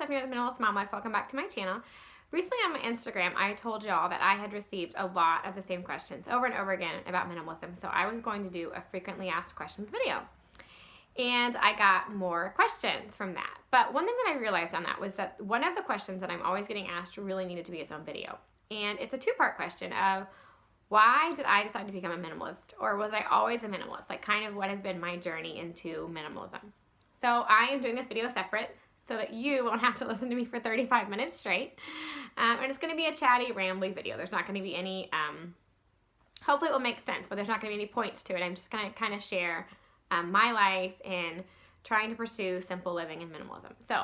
Stephanie with Minimalist Mom Life. Welcome back to my channel. Recently on my Instagram, I told y'all that I had received a lot of the same questions over and over again about minimalism. So I was going to do a frequently asked questions video. And I got more questions from that. But one thing that I realized on that was that one of the questions that I'm always getting asked really needed to be its own video. And it's a two-part question of why did I decide to become a minimalist? Or was I always a minimalist? Like kind of what has been my journey into minimalism. So I am doing this video separate so that you won't have to listen to me for 35 minutes straight. And it's going to be a chatty, rambly video. There's not going to be any, hopefully it will make sense, but there's not going to be any points to it. I'm just going to kind of share my life in trying to pursue simple living and minimalism. So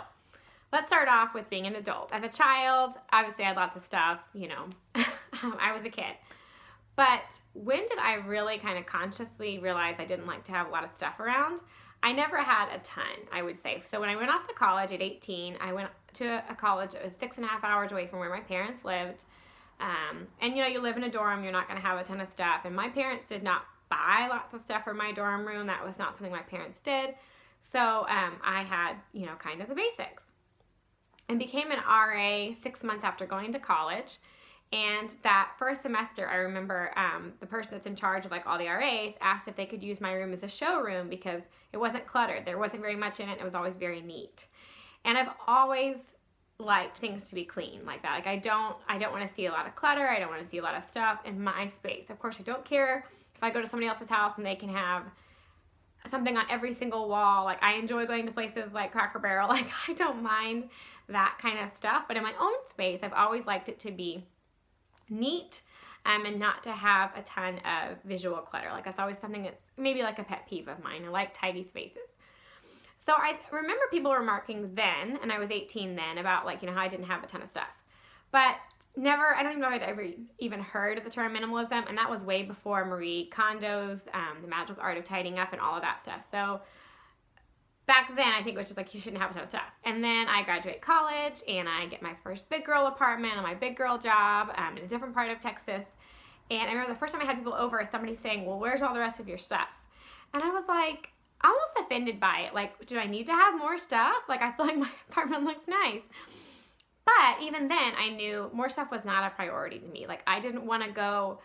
let's start off with being an adult. As a child, obviously I had lots of stuff, you know, I was a kid. But when did I really kind of consciously realize I didn't like to have a lot of stuff around? I never had a ton, I would say. So when I went off to college at 18, I went to a college that was 6.5 hours away from where my parents lived. And you know, you live in a dorm, you're not going to have a ton of stuff. And my parents did not buy lots of stuff for my dorm room. That was not something my parents did. So I had, you know, kind of the basics. And became an RA 6 months after going to college. And that first semester, I remember the person that's in charge of like all the RAs asked if they could use my room as a showroom because it wasn't cluttered. There wasn't very much in it. It was always very neat. And I've always liked things to be clean like that. Like I don't want to see a lot of clutter. I don't want to see a lot of stuff in my space. Of course, I don't care if I go to somebody else's house and they can have something on every single wall. Like I enjoy going to places like Cracker Barrel. Like I don't mind that kind of stuff. But in my own space, I've always liked it to be neat and not to have a ton of visual clutter. Like that's always something that's maybe like a pet peeve of mine. I like tidy spaces. So I remember people remarking then, and I was 18 then, about like, you know, how I didn't have a ton of stuff. But never, I don't even know if I'd ever even heard of the term minimalism, and that was way before Marie Kondo's The Magical Art of Tidying Up and all of that stuff. So back then, I think it was just like, you shouldn't have a ton of stuff. And then I graduate college, and I get my first big girl apartment and my big girl job in a different part of Texas. And I remember the first time I had people over, somebody saying, well, where's all the rest of your stuff? And I was like, almost offended by it. Like, do I need to have more stuff? Like, I feel like my apartment looks nice. But even then, I knew more stuff was not a priority to me. Like, I didn't want to go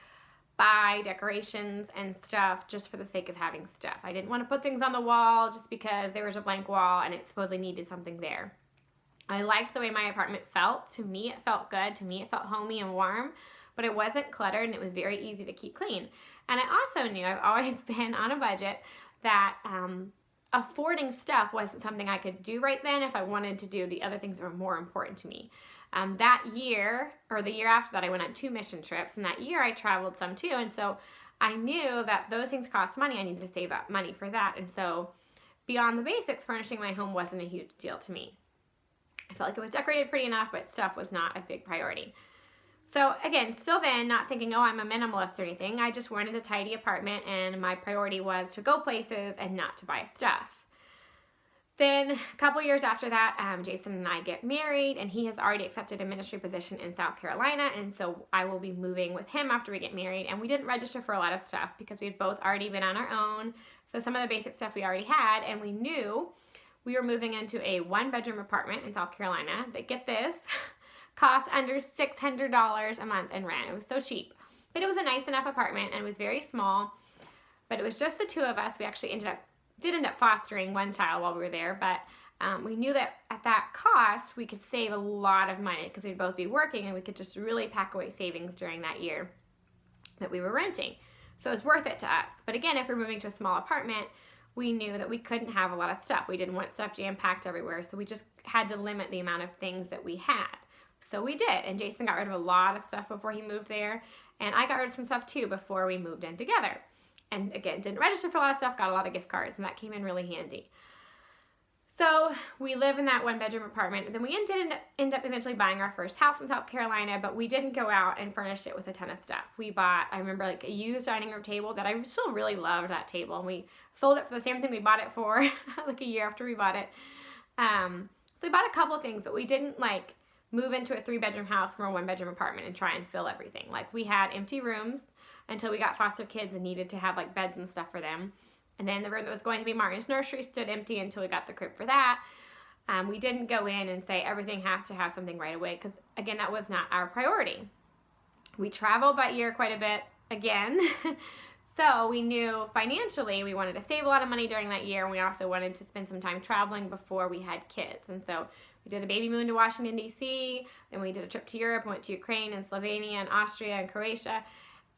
buy decorations and stuff just for the sake of having stuff. I didn't want to put things on the wall just because there was a blank wall and it supposedly needed something there. I liked the way my apartment felt. To me, it felt good. To me, it felt homey and warm, but it wasn't cluttered and it was very easy to keep clean. And I also knew, I've always been on a budget, that affording stuff wasn't something I could do right then if I wanted to do the other things that were more important to me. That year, or the year after that, I went on 2 mission trips, and that year I traveled some too, and so I knew that those things cost money. I needed to save up money for that, and so beyond the basics, furnishing my home wasn't a huge deal to me. I felt like it was decorated pretty enough, but stuff was not a big priority. So again, still then, not thinking, oh, I'm a minimalist or anything. I just wanted a tidy apartment, and my priority was to go places and not to buy stuff. Then a couple years after that, Jason and I get married, and he has already accepted a ministry position in South Carolina, and so I will be moving with him after we get married. And we didn't register for a lot of stuff because we had both already been on our own. So some of the basic stuff we already had, and we knew we were moving into a 1-bedroom apartment in South Carolina that, get this, cost under $600 a month in rent. It was so cheap. But it was a nice enough apartment, and it was very small. But it was just the two of us. We actually did end up fostering one child while we were there, but we knew that at that cost, we could save a lot of money because we'd both be working, and we could just really pack away savings during that year that we were renting. So it was worth it to us. But again, if we're moving to a small apartment, we knew that we couldn't have a lot of stuff. We didn't want stuff jam-packed everywhere, so we just had to limit the amount of things that we had. So we did, and Jason got rid of a lot of stuff before he moved there, and I got rid of some stuff too before we moved in together. And again, didn't register for a lot of stuff, got a lot of gift cards, and that came in really handy. So we live in that 1-bedroom apartment, and then we did end up eventually buying our first house in South Carolina, but we didn't go out and furnish it with a ton of stuff. We bought, I remember, like a used dining room table that I still really loved, that table, and we sold it for the same thing we bought it for, like a year after we bought it. So we bought a couple things, but we didn't like move into a 3-bedroom house from a 1-bedroom apartment and try and fill everything. Like, we had empty rooms until we got foster kids and needed to have like beds and stuff for them. And then the room that was going to be Martin's nursery stood empty until we got the crib for that. We didn't go in and say everything has to have something right away because, again, that was not our priority. We traveled that year quite a bit again. So we knew financially we wanted to save a lot of money during that year, and we also wanted to spend some time traveling before we had kids. And so we did a baby moon to Washington, D.C., then we did a trip to Europe, went to Ukraine and Slovenia and Austria and Croatia.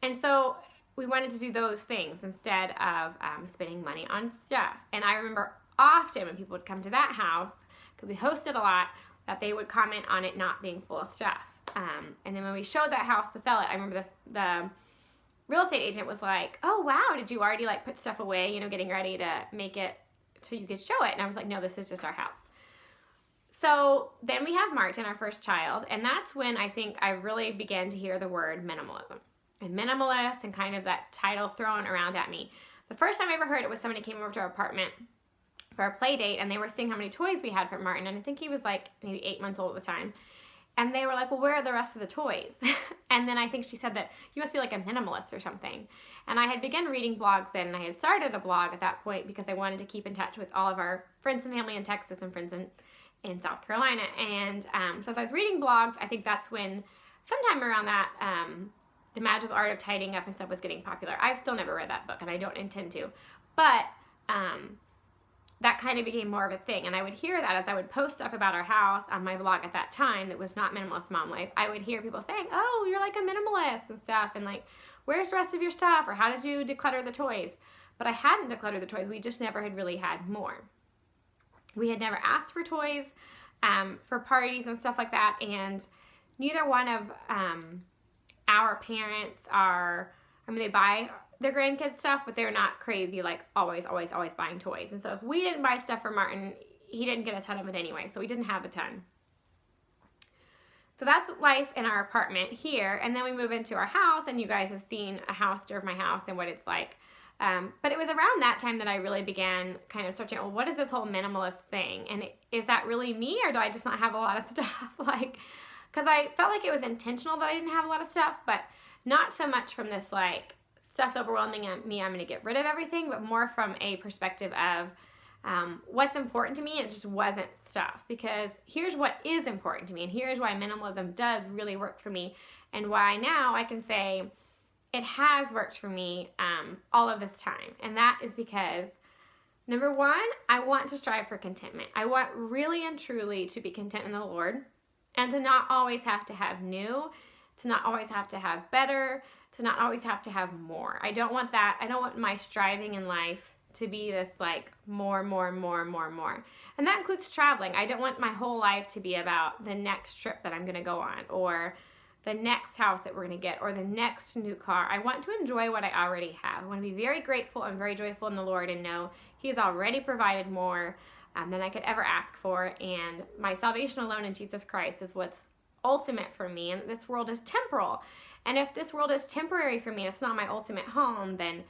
And so we wanted to do those things instead of spending money on stuff. And I remember often when people would come to that house, because we hosted a lot, that they would comment on it not being full of stuff. And then when we showed that house to sell it, I remember the real estate agent was like, oh, wow, did you already like put stuff away, getting ready to make it so you could show it? And I was like, no, this is just our house. So then we have Martin, our first child, and that's when I think I really began to hear the word minimalism and minimalist and kind of that title thrown around at me. The first time I ever heard it was somebody came over to our apartment for a play date, and they were seeing how many toys we had for Martin, and I think he was like maybe 8 months old at the time. And they were like, well, where are the rest of the toys? And then I think she said that you must be like a minimalist or something. And I had begun reading blogs then, and I had started a blog at that point because I wanted to keep in touch with all of our friends and family in Texas and friends in South Carolina. And so as I was reading blogs, I think that's when, sometime around that, The Magical Art of Tidying Up and stuff was getting popular. I've still never read that book, and I don't intend to. But that kind of became more of a thing. And I would hear that as I would post stuff about our house on my blog at that time that was not Minimalist Mom Life. I would hear people saying, oh, you're like a minimalist and stuff. And like, where's the rest of your stuff? Or how did you declutter the toys? But I hadn't decluttered the toys. We just never had really had more. We had never asked for toys for parties and stuff like that. And neither one of our parents they buy their grandkids stuff, but they're not crazy, like always buying toys. And so if we didn't buy stuff for Martin, he didn't get a ton of it anyway, so we didn't have a ton. So that's life in our apartment here, and then we move into our house, and you guys have seen a house tour of my house and what it's like. But it was around that time that I really began kind of searching, well, what is this whole minimalist thing? And is that really me, or do I just not have a lot of stuff? Because I felt like it was intentional that I didn't have a lot of stuff, but not so much from this, like, stuff's overwhelming me, I'm going to get rid of everything, but more from a perspective of what's important to me, and it just wasn't stuff. Because here's what is important to me, and here's why minimalism does really work for me, and why now I can say it has worked for me all of this time. And that is because, number one, I want to strive for contentment. I want really and truly to be content in the Lord, and to not always have to have new, to not always have to have better, to not always have to have more. I don't want that. I don't want my striving in life to be this like more. And that includes traveling. I don't want my whole life to be about the next trip that I'm going to go on, or the next house that we're going to get, or the next new car. I want to enjoy what I already have. I want to be very grateful and very joyful in the Lord and know He has already provided more than I could ever ask for. And my salvation alone in Jesus Christ is what's ultimate for me. And this world is temporal. And if this world is temporary for me, it's not my ultimate home, then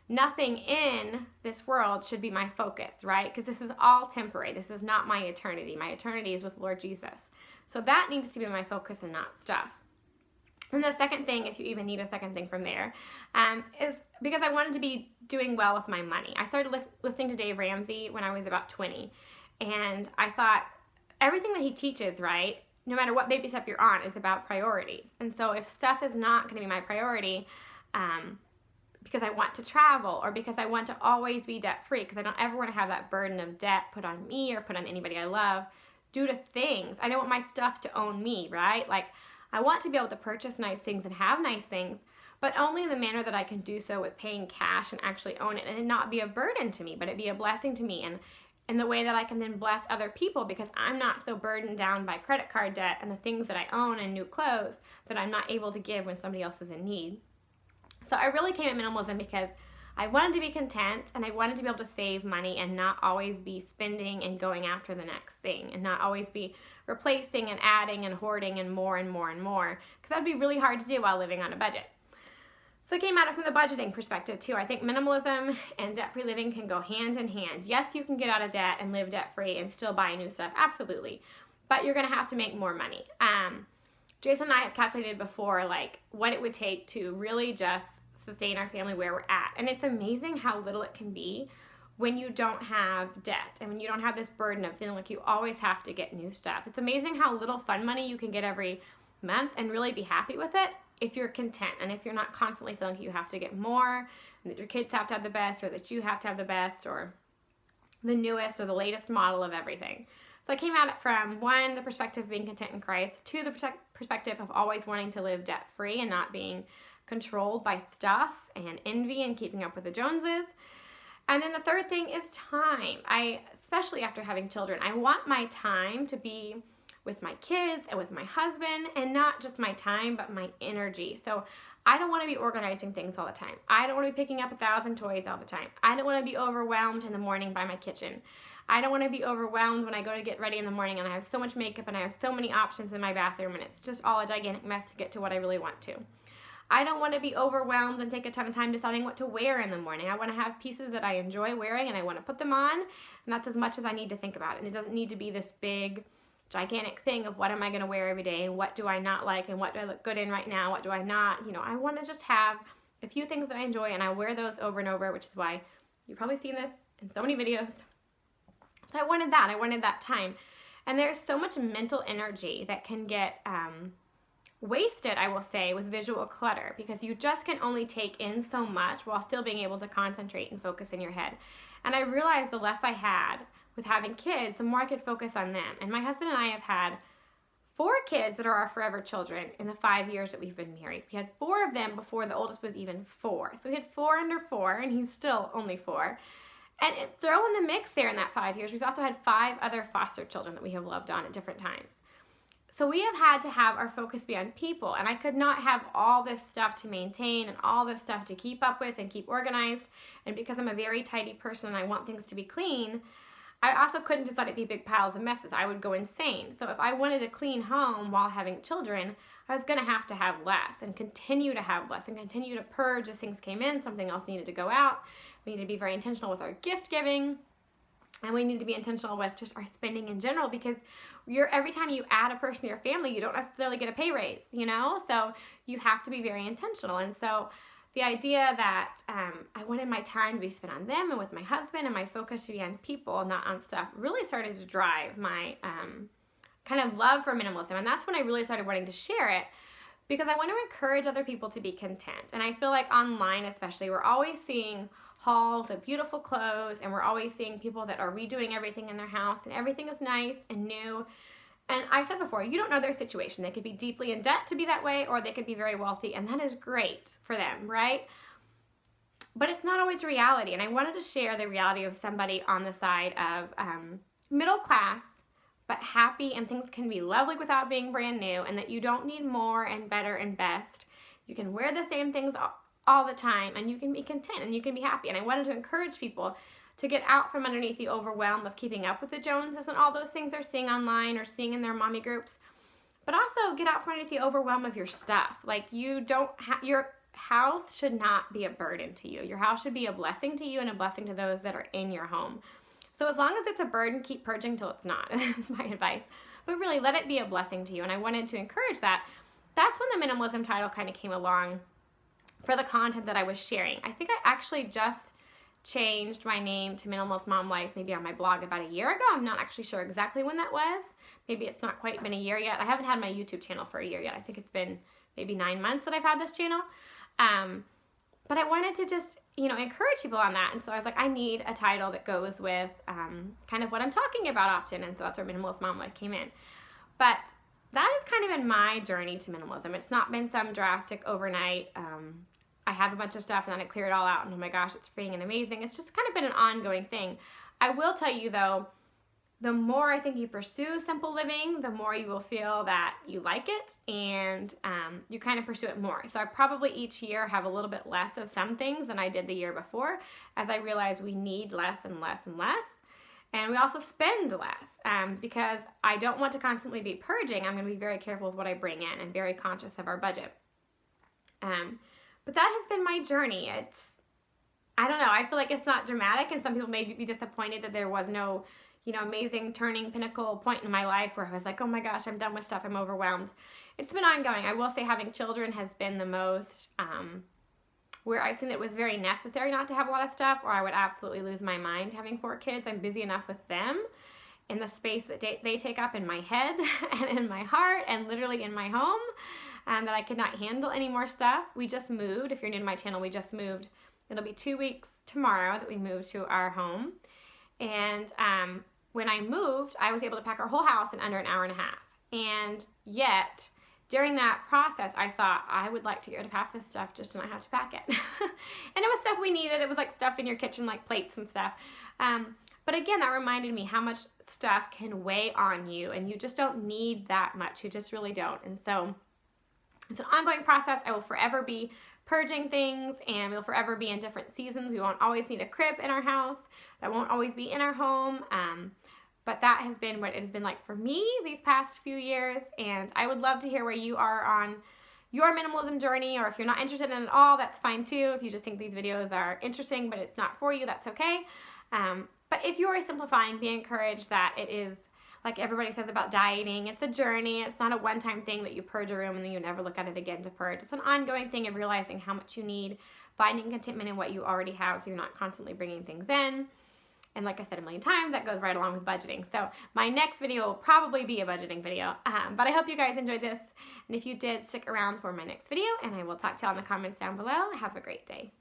nothing in this world should be my focus, right? Because this is all temporary. This is not my eternity. My eternity is with Lord Jesus. So that needs to be my focus and not stuff. And the second thing, if you even need a second thing from there, is because I wanted to be doing well with my money. I started listening to Dave Ramsey when I was about 20. And I thought everything that he teaches, right, no matter what baby step you're on, is about priorities. And so if stuff is not going to be my priority, because I want to travel, or because I want to always be debt-free, because I don't ever want to have that burden of debt put on me or put on anybody I love due to things. I don't want my stuff to own me, right? Like, I want to be able to purchase nice things and have nice things, but only in the manner that I can do so with paying cash and actually own it, and it not be a burden to me, but it be a blessing to me, and in the way that I can then bless other people, because I'm not so burdened down by credit card debt and the things that I own and new clothes that I'm not able to give when somebody else is in need. So I really came at minimalism because I wanted to be content, and I wanted to be able to save money and not always be spending and going after the next thing, and not always be replacing and adding and hoarding and more, because that would be really hard to do while living on a budget. So I came at it from the budgeting perspective too. I think minimalism and debt-free living can go hand in hand. Yes, you can get out of debt and live debt-free and still buy new stuff, absolutely, but you're going to have to make more money. Jason and I have calculated before, like, what it would take to really just sustain our family where we're at. And it's amazing how little it can be when you don't have debt and when you don't have this burden of feeling like you always have to get new stuff. It's amazing how little fun money you can get every month and really be happy with it if you're content and if you're not constantly feeling like you have to get more and that your kids have to have the best or that you have to have the best or the newest or the latest model of everything. So I came at it from, one, the perspective of being content in Christ, two, the perspective of always wanting to live debt-free and not being controlled by stuff and envy and keeping up with the Joneses. And then the third thing is time. Especially after having children, I want my time to be with my kids and with my husband, and not just my time, but my energy. So I don't want to be organizing things all the time. I don't want to be picking up 1,000 toys all the time. I don't want to be overwhelmed in the morning by my kitchen. I don't want to be overwhelmed when I go to get ready in the morning and I have so much makeup and I have so many options in my bathroom and it's just all a gigantic mess to get to what I really want to. I don't want to be overwhelmed and take a ton of time deciding what to wear in the morning. I want to have pieces that I enjoy wearing and I want to put them on, and that's as much as I need to think about it. And it doesn't need to be this big, gigantic thing of what am I going to wear every day and what do I not like and what do I look good in right now, what do I not. I want to just have a few things that I enjoy and I wear those over and over, which is why you've probably seen this in so many videos. So I wanted that. I wanted that time. And there's so much mental energy that can get wasted, I will say, with visual clutter, because you just can only take in so much while still being able to concentrate and focus in your head. And I realized the less I had with having kids, the more I could focus on them. And my husband and I have had 4 kids that are our forever children in the 5 years that we've been married. We had 4 of them before the oldest was even 4. So we had 4 under 4, and he's still only 4. And throw in the mix there in that 5 years, we've also had 5 other foster children that we have loved on at different times. So we have had to have our focus be on people, and I could not have all this stuff to maintain and all this stuff to keep up with and keep organized. And because I'm a very tidy person and I want things to be clean, I also couldn't just let it be big piles of messes. I would go insane. So if I wanted a clean home while having children, I was going to have less and continue to have less and continue to purge as things came in. Something else needed to go out. We need to be very intentional with our gift giving, and we need to be intentional with just our spending in general, because every time you add a person to your family, you don't necessarily get a pay raise, So you have to be very intentional. And so the idea that I wanted my time to be spent on them and with my husband, and my focus to be on people, not on stuff, really started to drive my kind of love for minimalism. And that's when I really started wanting to share it, because I want to encourage other people to be content. And I feel like online especially, we're always seeing hauls of beautiful clothes, and we're always seeing people that are redoing everything in their house, and everything is nice and new. And I said before, you don't know their situation. They could be deeply in debt to be that way, or they could be very wealthy, and that is great for them, right? But it's not always reality, and I wanted to share the reality of somebody on the side of middle class, but happy, and things can be lovely without being brand new, and that you don't need more and better and best. You can wear the same things all the time, and you can be content and you can be happy. And I wanted to encourage people to get out from underneath the overwhelm of keeping up with the Joneses and all those things they're seeing online or seeing in their mommy groups, but also get out from underneath the overwhelm of your stuff. Like, your house should not be a burden to you. Your house should be a blessing to you and a blessing to those that are in your home. So as long as it's a burden, keep purging till it's not. That's my advice. But really, let it be a blessing to you. And I wanted to encourage that. That's when the minimalism title kind of came along for the content that I was sharing. I think I actually just changed my name to Minimalist Mom Life maybe on my blog about a year ago. I'm not actually sure exactly when that was. Maybe it's not quite been a year yet. I haven't had my YouTube channel for a year yet. I think it's been maybe 9 months that I've had this channel. But I wanted to just, encourage people on that. And so I was like, I need a title that goes with kind of what I'm talking about often. And so that's where Minimalist Mom Life came in. But that has kind of been my journey to minimalism. It's not been some drastic overnight, I have a bunch of stuff and then I clear it all out and oh my gosh, it's freeing and amazing. It's just kind of been an ongoing thing. I will tell you though, the more I think you pursue simple living, the more you will feel that you like it, and you kind of pursue it more. So I probably each year have a little bit less of some things than I did the year before, as I realize we need less and less and less. And we also spend less because I don't want to constantly be purging. I'm going to be very careful with what I bring in and very conscious of our budget. But that has been my journey. I don't know, I feel like it's not dramatic, and some people may be disappointed that there was no, amazing turning pinnacle point in my life where I was like, oh my gosh, I'm done with stuff, I'm overwhelmed. It's been ongoing. I will say having children has been the most where I've seen it was very necessary not to have a lot of stuff, or I would absolutely lose my mind having 4 kids. I'm busy enough with them in the space that they take up in my head and in my heart and literally in my home, that I could not handle any more stuff. We just moved. If you're new to my channel, we just moved. It'll be 2 weeks tomorrow that we moved to our home. And when I moved, I was able to pack our whole house in under an hour and a half. And yet, during that process, I thought I would like to get rid of half this stuff just to not have to pack it. And it was stuff we needed. It was like stuff in your kitchen, like plates and stuff. But again, that reminded me how much stuff can weigh on you, and you just don't need that much. You just really don't. And so it's an ongoing process. I will forever be purging things, and we'll forever be in different seasons. We won't always need a crib in our house. That won't always be in our home. But that has been what it has been like for me these past few years, and I would love to hear where you are on your minimalism journey, or if you're not interested in it at all, that's fine too. If you just think these videos are interesting but it's not for you, that's okay. But if you are simplifying, be encouraged that it is, like everybody says about dieting, it's a journey. It's not a one-time thing that you purge a room and then you never look at it again to purge. It's an ongoing thing of realizing how much you need, finding contentment in what you already have so you're not constantly bringing things in. And like I said a million times, that goes right along with budgeting. So my next video will probably be a budgeting video. But I hope you guys enjoyed this. And if you did, stick around for my next video, and I will talk to y'all in the comments down below. Have a great day.